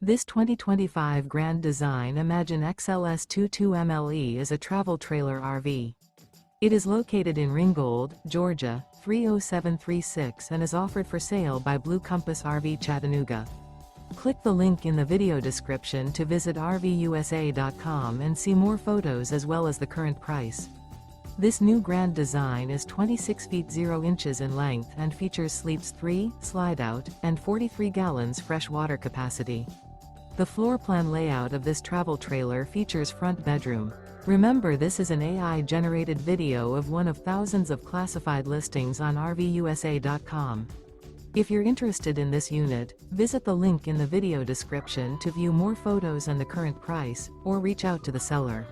This 2025 Grand Design Imagine XLS 22MLE is a travel trailer RV. It is located in Ringgold, Georgia, 30736 and is offered for sale by Blue Compass RV Chattanooga. Click the link in the video description to visit RVUSA.com and see more photos as well as the current price. This new Grand Design is 26 feet 0 inches in length and features sleeps 3, Slideout, and 43 gallons fresh water capacity. The floor plan layout of this travel trailer features front bedroom. Remember, this is an AI-generated video of one of thousands of classified listings on RVUSA.com. If you're interested in this unit, visit the link in the video description to view more photos and the current price, or reach out to the seller.